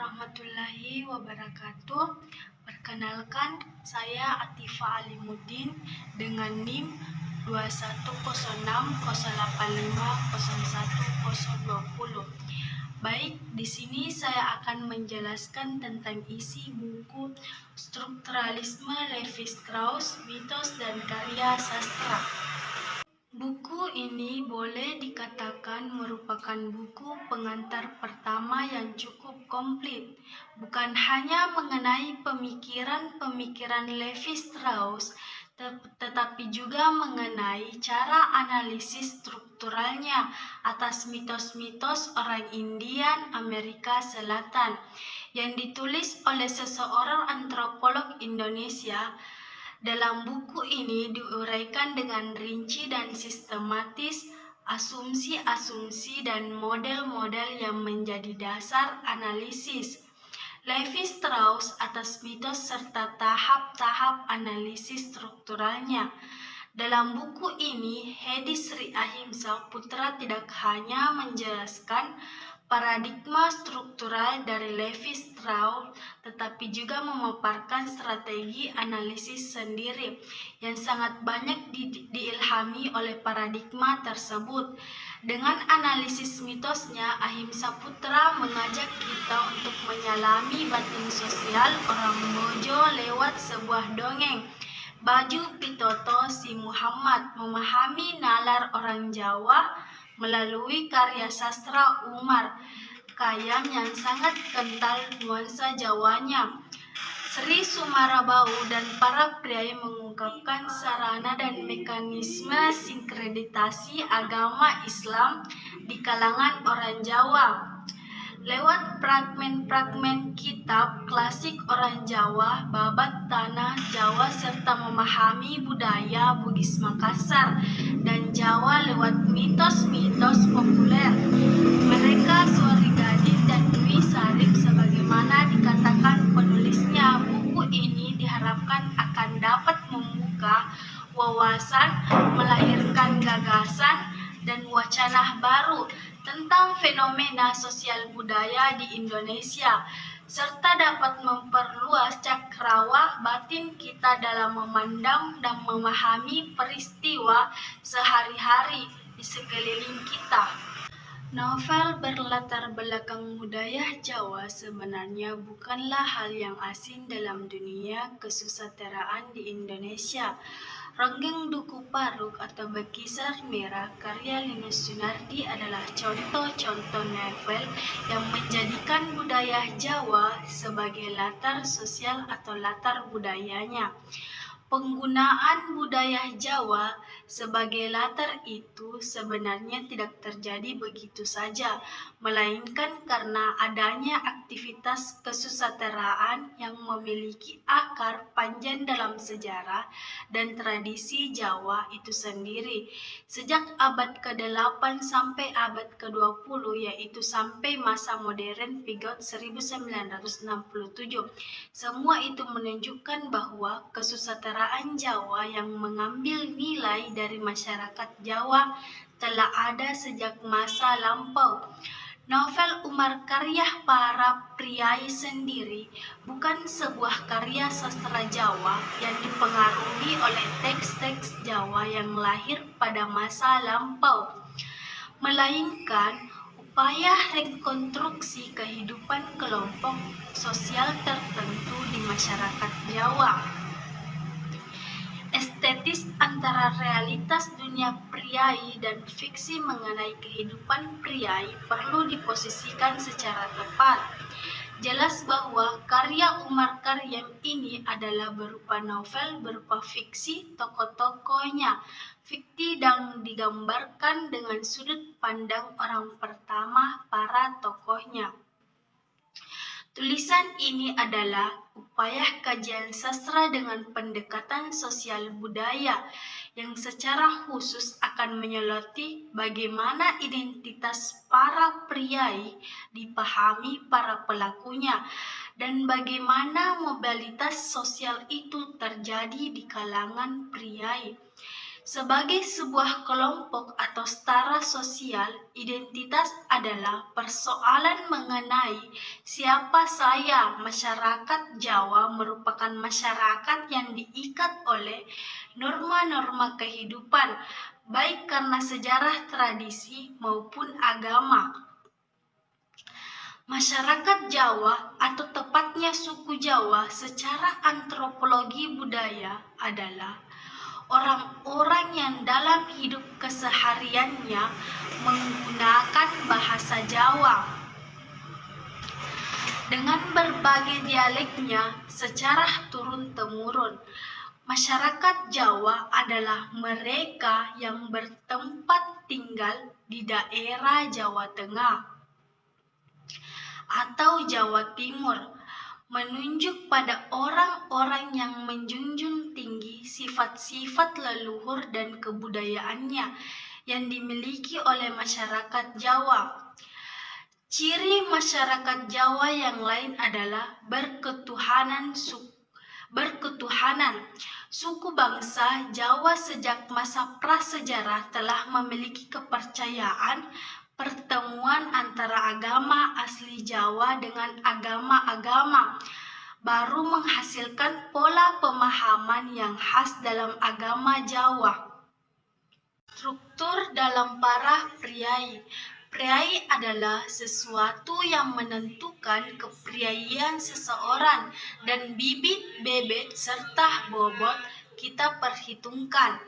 warahmatullahi wabarakatuh. Perkenalkan, saya Atifa Alimuddin dengan NIM 21060850120. Baik, di sini saya akan menjelaskan tentang isi buku Strukturalisme Lévi-Strauss, Mitos dan Karya Sastra. Buku ini boleh dikatakan merupakan buku pengantar pertama yang cukup komplit, bukan hanya mengenai pemikiran-pemikiran Lévi-Strauss, tetapi juga mengenai cara analisis strukturalnya atas mitos-mitos orang Indian Amerika Selatan yang ditulis oleh seseorang antropolog Indonesia. Dalam buku ini diuraikan dengan rinci dan sistematis asumsi-asumsi dan model-model yang menjadi dasar analisis Lévi-Strauss atas mitos serta tahap-tahap analisis strukturalnya. Dalam buku ini, Hedi Sri Ahimsa Putra tidak hanya menjelaskan paradigma struktural dari Lévi-Strauss, tetapi juga memaparkan strategi analisis sendiri yang sangat banyak diilhami oleh paradigma tersebut. Dengan analisis mitosnya, Ahimsa Putra mengajak kita untuk menyelami batin sosial orang Mojo lewat sebuah dongeng. Baju Pitoto Si Muhammad, memahami nalar orang Jawa melalui karya sastra Umar Khayyam yang sangat kental nuansa Jawanya. Sri Sumarabau dan para priai mengungkapkan sarana dan mekanisme sinkretisi agama Islam di kalangan orang Jawa. Lewat fragmen-fragmen kitab klasik orang Jawa, babat tanah Jawa serta memahami budaya Bugis Makassar dan Jawa lewat mitos-mitos populer. Mereka Suari Gading dan Dwi Sarip sebagaimana dikatakan penulisnya, buku ini diharapkan akan dapat membuka wawasan, melahirkan gagasan dan wacana baru tentang fenomena sosial budaya di Indonesia, serta dapat memperluas cakrawala batin kita dalam memandang dan memahami peristiwa sehari-hari di sekeliling kita. Novel berlatar belakang budaya Jawa sebenarnya bukanlah hal yang asing dalam dunia kesusasteraan di Indonesia. Ronggeng Duku Paruk atau Bekisar Merah karya Linus Sunardi adalah contoh-contoh novel yang menjadikan budaya Jawa sebagai latar sosial atau latar budayanya. Penggunaan budaya Jawa sebagai latar itu sebenarnya tidak terjadi begitu saja, melainkan karena adanya aktivitas kesusasteraan yang memiliki akar panjang dalam sejarah dan tradisi Jawa itu sendiri. Sejak abad ke-8 sampai abad ke-20, yaitu sampai masa modern Pigot 1967, semua itu menunjukkan bahwa kesusasteraan Jawa yang mengambil nilai dari masyarakat Jawa telah ada sejak masa lampau. Novel Umar karya para priai sendiri bukan sebuah karya sastra Jawa yang dipengaruhi oleh teks-teks Jawa yang lahir pada masa lampau, melainkan upaya rekonstruksi kehidupan kelompok sosial tertentu di masyarakat Jawa. Estetis antara realitas dunia priai dan fiksi mengenai kehidupan priai perlu diposisikan secara tepat. Jelas bahwa karya Umar Khayyam ini adalah berupa novel berupa fiksi tokoh-tokohnya, fiktif dan digambarkan dengan sudut pandang orang pertama para tokohnya. Tulisan ini adalah upaya kajian sastra dengan pendekatan sosial budaya yang secara khusus akan menyoroti bagaimana identitas para priai dipahami para pelakunya dan bagaimana mobilitas sosial itu terjadi di kalangan priai. Sebagai sebuah kelompok atau setara sosial, identitas adalah persoalan mengenai siapa saya. Masyarakat Jawa merupakan masyarakat yang diikat oleh norma-norma kehidupan, baik karena sejarah, tradisi, maupun agama. Masyarakat Jawa atau tepatnya suku Jawa secara antropologi budaya adalah orang-orang yang dalam hidup kesehariannya menggunakan bahasa Jawa dengan berbagai dialeknya secara turun-temurun. Masyarakat Jawa adalah mereka yang bertempat tinggal di daerah Jawa Tengah atau Jawa Timur, menunjuk pada orang-orang yang menjunjung tinggi sifat-sifat leluhur dan kebudayaannya yang dimiliki oleh masyarakat Jawa. Ciri masyarakat Jawa yang lain adalah berketuhanan. Suku bangsa Jawa sejak masa prasejarah telah memiliki kepercayaan pertemuan antara agama asli Jawa dengan agama-agama baru menghasilkan pola pemahaman yang khas dalam agama Jawa. Struktur dalam para priai. Priai adalah sesuatu yang menentukan kepriaian seseorang dan bibit, serta bobot kita perhitungkan.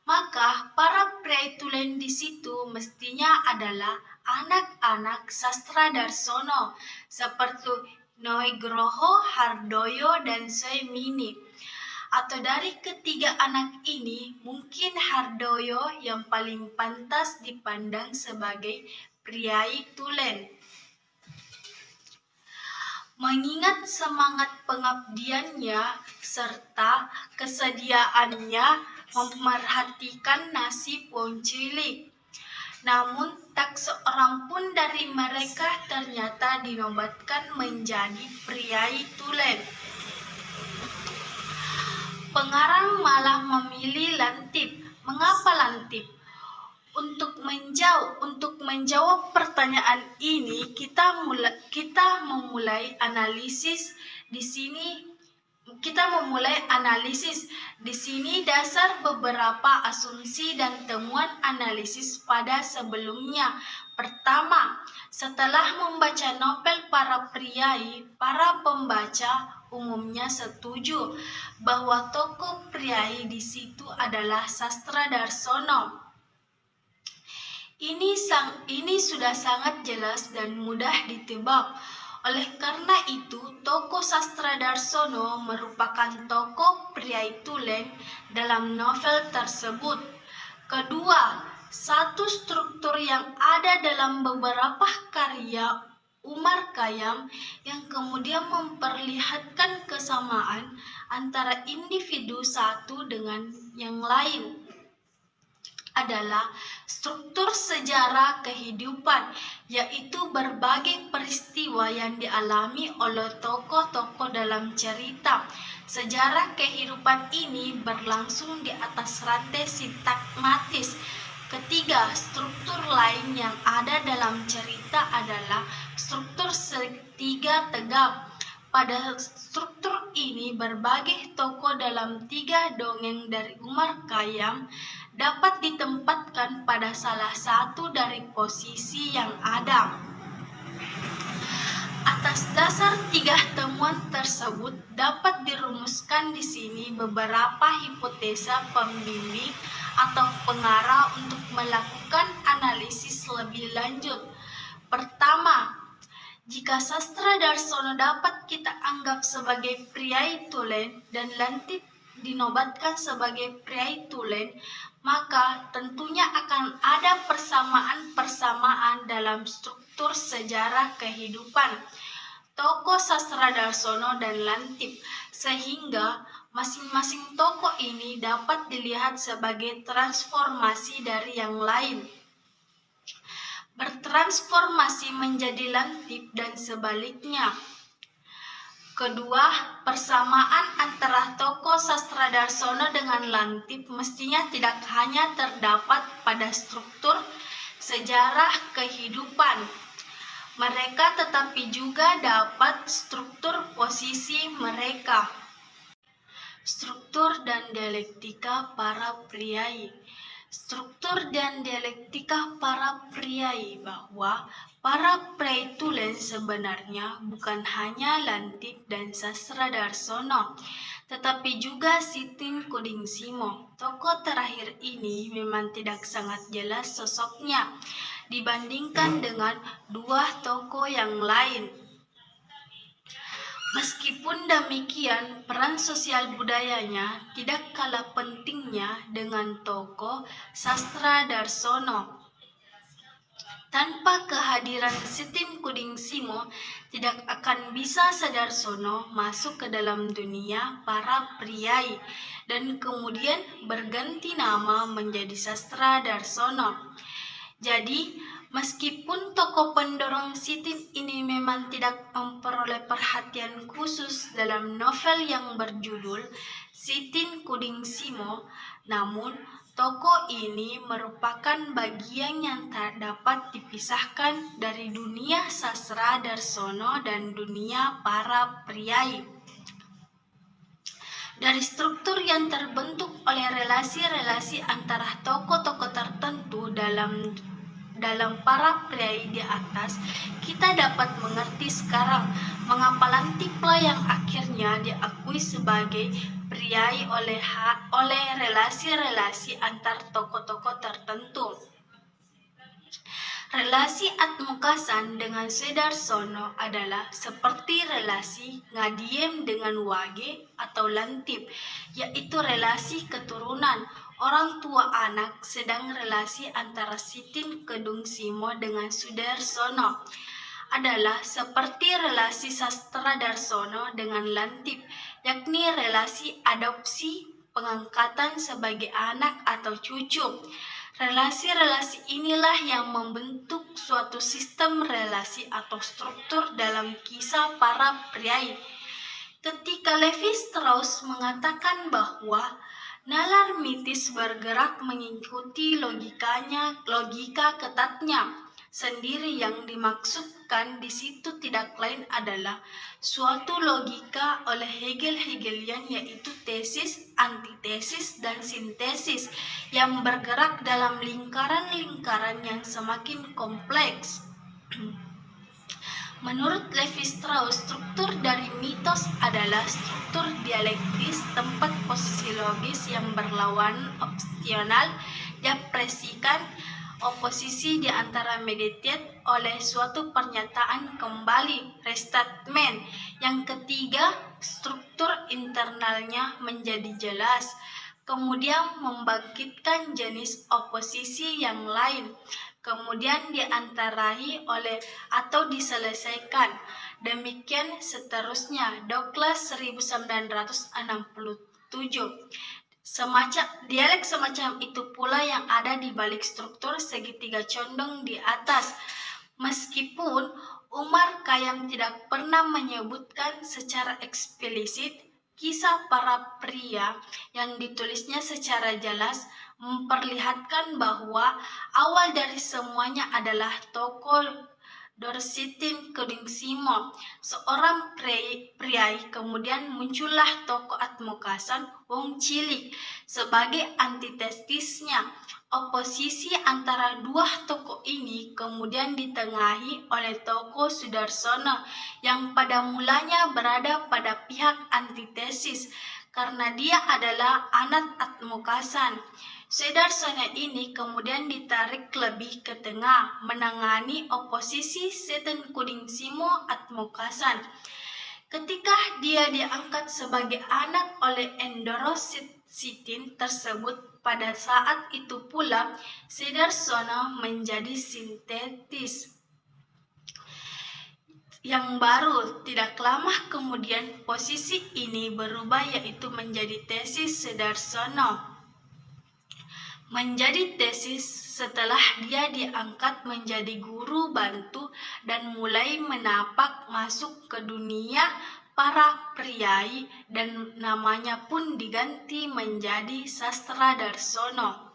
Maka para priai tulen di situ mestinya adalah anak-anak sastra Darsono seperti Nugroho, Hardoyo, dan Soemini. Atau dari ketiga anak ini, mungkin Hardoyo yang paling pantas dipandang sebagai priai tulen. Mengingat semangat pengabdiannya serta kesediaannya memerhatikan nasib wong cilik. Namun tak seorang pun dari mereka ternyata dinobatkan menjadi priai tulen. Pengarang malah memilih lantip. Mengapa lantip? Untuk menjawab pertanyaan ini, kita memulai analisis di sini. Di sini dasar beberapa asumsi dan temuan analisis pada sebelumnya. Pertama, setelah membaca novel para priai, para pembaca umumnya setuju bahwa tokoh priai di situ adalah sastra Darsono. Ini sudah sangat jelas dan mudah ditebak. Oleh karena itu, tokoh sastra Darsono merupakan tokoh priai tulen dalam novel tersebut. Kedua, satu struktur yang ada dalam beberapa karya Umar Khayyam yang kemudian memperlihatkan kesamaan antara individu satu dengan yang lain adalah struktur sejarah kehidupan, yaitu berbagai peristiwa yang dialami oleh tokoh-tokoh dalam cerita. Sejarah kehidupan ini berlangsung di atas rantai sintakmatis. Ketiga, struktur lain yang ada dalam cerita adalah struktur segitiga tegap. Pada struktur ini, berbagai tokoh dalam 3 dongeng dari Umar Khayyam dapat ditempatkan pada salah satu dari posisi yang ada. Atas dasar 3 temuan tersebut dapat dirumuskan di sini beberapa hipotesa pembimbing atau pengarah untuk melakukan analisis lebih lanjut. Pertama, jika sastra Darsono dapat kita anggap sebagai priai tulen dan lantip dinobatkan sebagai priai tulen, maka tentunya akan ada persamaan-persamaan dalam struktur sejarah kehidupan tokoh sastra Darsono dan lantip, sehingga masing-masing tokoh ini dapat dilihat sebagai transformasi dari yang lain, bertransformasi menjadi lantip dan sebaliknya. Kedua, persamaan antara tokoh sastra Darsono dengan Lantip mestinya tidak hanya terdapat pada struktur sejarah kehidupan mereka, tetapi juga dapat struktur posisi mereka. Struktur dan dialektika para priai. Struktur dan dialektika para priai bahwa para priai tulen sebenarnya bukan hanya Lantip dan sastra Darsono, tetapi juga Sitin Kudingsimo. Tokoh terakhir ini memang tidak sangat jelas sosoknya dibandingkan dengan dua tokoh yang lain. Meskipun demikian, peran sosial budayanya tidak kalah pentingnya dengan tokoh sastra Darsono. Tanpa kehadiran Sitin Kudingsimo, tidak akan bisa Sadarsono masuk ke dalam dunia para priai dan kemudian berganti nama menjadi sastra Darsono. Jadi, meskipun tokoh pendorong Sitin ini memang tidak memperoleh perhatian khusus dalam novel yang berjudul Sitin Kudingsimo, namun tokoh ini merupakan bagian yang tak dapat dipisahkan dari dunia sastra Darsono dan dunia para priai. Dari struktur yang terbentuk oleh relasi-relasi antara tokoh-tokoh tertentu dalam para priai di atas, kita dapat mengerti sekarang mengapa Lantiplah yang akhirnya diakui sebagai priai oleh relasi-relasi antar tokoh-tokoh tertentu. Relasi Atmukasan dengan Sudarsono adalah seperti relasi Ngadiem dengan Wage atau Lantip, yaitu relasi keturunan orang tua anak, sedang relasi antara Sitin Kudingsimo dengan Sudarsono adalah seperti relasi sastra Darsono dengan Lantip, yakni relasi adopsi, pengangkatan sebagai anak atau cucu. Relasi-relasi inilah yang membentuk suatu sistem relasi atau struktur dalam kisah para priai. Ketika Levi Strauss mengatakan bahwa nalar mitis bergerak mengikuti logika ketatnya sendiri, yang dimaksudkan di situ tidak lain adalah suatu logika oleh Hegelian, yaitu tesis, antitesis, dan sintesis yang bergerak dalam lingkaran-lingkaran yang semakin kompleks. Menurut Levi Strauss, struktur dari mitos adalah struktur dialektis, tempat posisi logis yang berlawanan opsional diapresikan oposisi di antara mediated oleh suatu pernyataan kembali, restatement. Yang ketiga, struktur internalnya menjadi jelas, kemudian membangkitkan jenis oposisi yang lain, kemudian diantarai oleh atau diselesaikan. Demikian seterusnya. Douglas 1967. Dialek semacam itu pula yang ada di balik struktur segitiga condong di atas. Meskipun Umar Khayyam tidak pernah menyebutkan secara eksplisit, kisah para pria yang ditulisnya secara jelas memperlihatkan bahwa awal dari semuanya adalah tokoh Sitin Kudingsimo, seorang priai. Kemudian muncullah tokoh Atmukasan, wong cilik, sebagai antitesisnya. Oposisi antara dua tokoh ini kemudian ditengahi oleh tokoh Sudarsono yang pada mulanya berada pada pihak antitesis karena dia adalah anak Atmukasan. Sudarsono ini kemudian ditarik lebih ke tengah menangani oposisi Sitin Kudingsimo Atmukasan. Ketika dia diangkat sebagai anak oleh Endoro Sitin tersebut, pada saat itu pula Sudarsono menjadi sintetis yang baru. Tidak lama kemudian posisi ini berubah, yaitu menjadi tesis Sudarsono. Menjadi tesis setelah dia diangkat menjadi guru bantu dan mulai menapak masuk ke dunia para priai dan namanya pun diganti menjadi Sastra Darsono.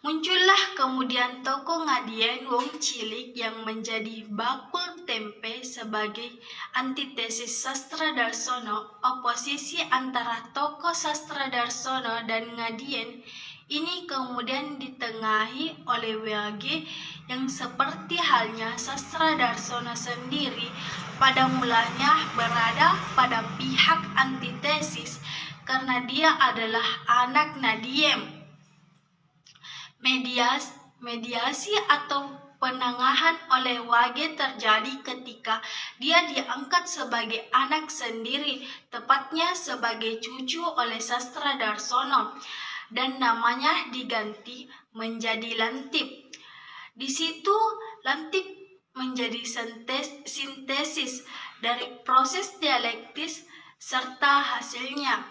Muncullah kemudian tokoh Ngadian Wong Cilik yang menjadi bakul tempe sebagai antitesis Sastra Darsono. Oposisi antara tokoh Sastra Darsono dan Ngadian ini kemudian ditengahi oleh WG yang seperti halnya Sastra Darsono sendiri pada mulanya berada pada pihak antitesis karena dia adalah anak Nadiem. Mediasi atau penengahan oleh WG terjadi ketika dia diangkat sebagai anak sendiri, tepatnya sebagai cucu oleh Sastra Darsono, dan namanya diganti menjadi Lantip. Di situ Lantip menjadi sintesis dari proses dialektis serta hasilnya,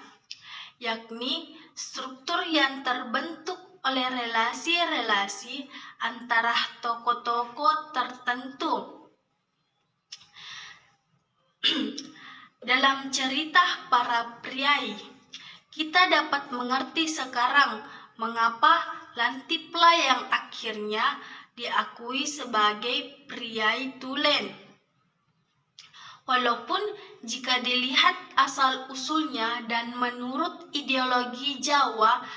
yakni struktur yang terbentuk oleh relasi-relasi antara tokoh-tokoh tertentu. Dalam cerita para priai, kita dapat mengerti sekarang mengapa Lantiplah yang akhirnya diakui sebagai priai tulen. Walaupun jika dilihat asal-usulnya dan menurut ideologi Jawa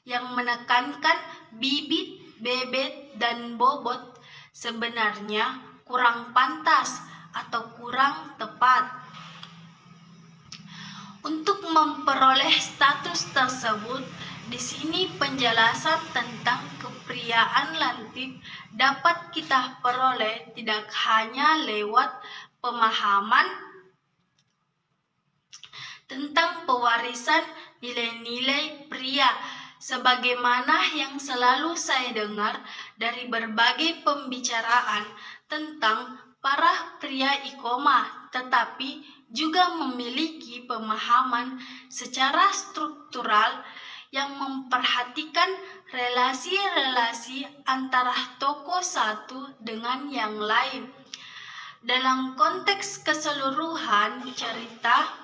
yang menekankan bibit, bebet, dan bobot, sebenarnya kurang pantas atau kurang tepat. Untuk memperoleh status tersebut, di sini penjelasan tentang kepriaan Lantip dapat kita peroleh tidak hanya lewat pemahaman tentang pewarisan nilai-nilai pria, sebagaimana yang selalu saya dengar dari berbagai pembicaraan tentang para pria ikoma, tetapi juga memiliki pemahaman secara struktural yang memperhatikan relasi-relasi antara tokoh satu dengan yang lain. Dalam konteks keseluruhan cerita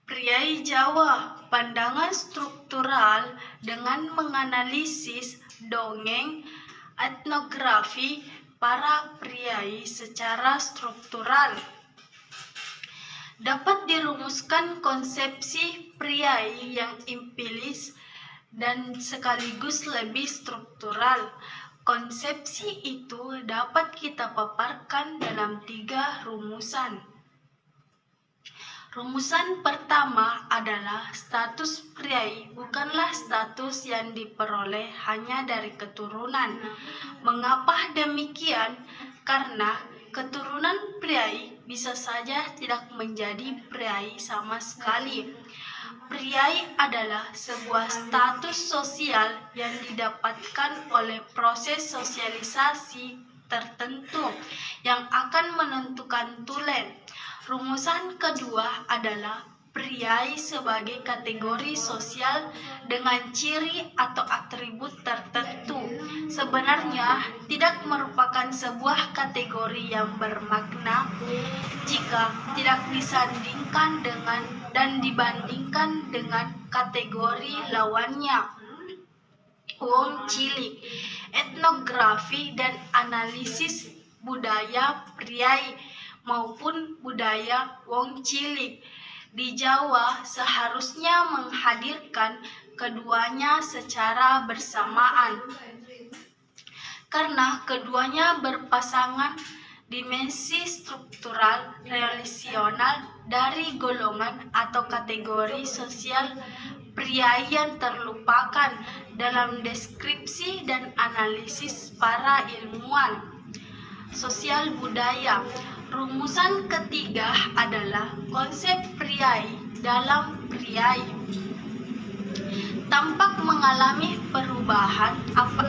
Priai Jawa, pandangan struktural dengan menganalisis dongeng etnografi para priai secara struktural. Dapat dirumuskan konsepsi priai yang empiris dan sekaligus lebih struktural. Konsepsi itu dapat kita paparkan dalam 3 rumusan. Rumusan pertama adalah status priai bukanlah status yang diperoleh hanya dari keturunan. Mengapa demikian? Karena keturunan priai bisa saja tidak menjadi priai sama sekali. Priai adalah sebuah status sosial yang didapatkan oleh proses sosialisasi tertentu yang akan menentukan tulen. Rumusan kedua adalah priai sebagai kategori sosial dengan ciri atau atribut tertentu. Sebenarnya tidak merupakan sebuah kategori yang bermakna jika tidak disandingkan dengan dan dibandingkan dengan kategori lawannya. Wong Cilik, etnografi dan analisis budaya priai maupun budaya Wong Cilik di Jawa seharusnya menghadirkan keduanya secara bersamaan. Karena keduanya berpasangan dimensi struktural relasional dari golongan atau kategori sosial priai yang terlupakan dalam deskripsi dan analisis para ilmuwan sosial budaya. Rumusan ketiga adalah konsep priai dalam priai. Tampak mengalami perubahan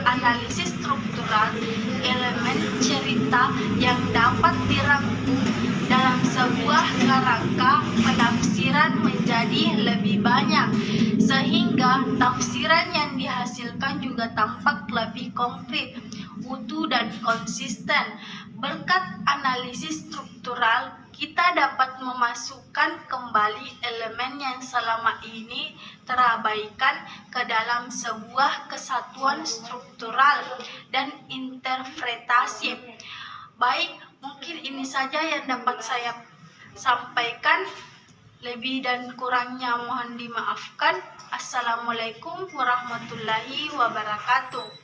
analisis struktural elemen cerita yang dapat dirangkum dalam sebuah kerangka penafsiran menjadi lebih banyak, sehingga tafsiran yang dihasilkan juga tampak lebih konkret, utuh dan konsisten. Berkat analisis struktural, kita dapat memasukkan kembali elemen yang selama ini terabaikan ke dalam sebuah kesatuan struktural dan interpretasi. Baik, mungkin ini saja yang dapat saya sampaikan. Lebih dan kurangnya mohon dimaafkan. Assalamualaikum warahmatullahi wabarakatuh.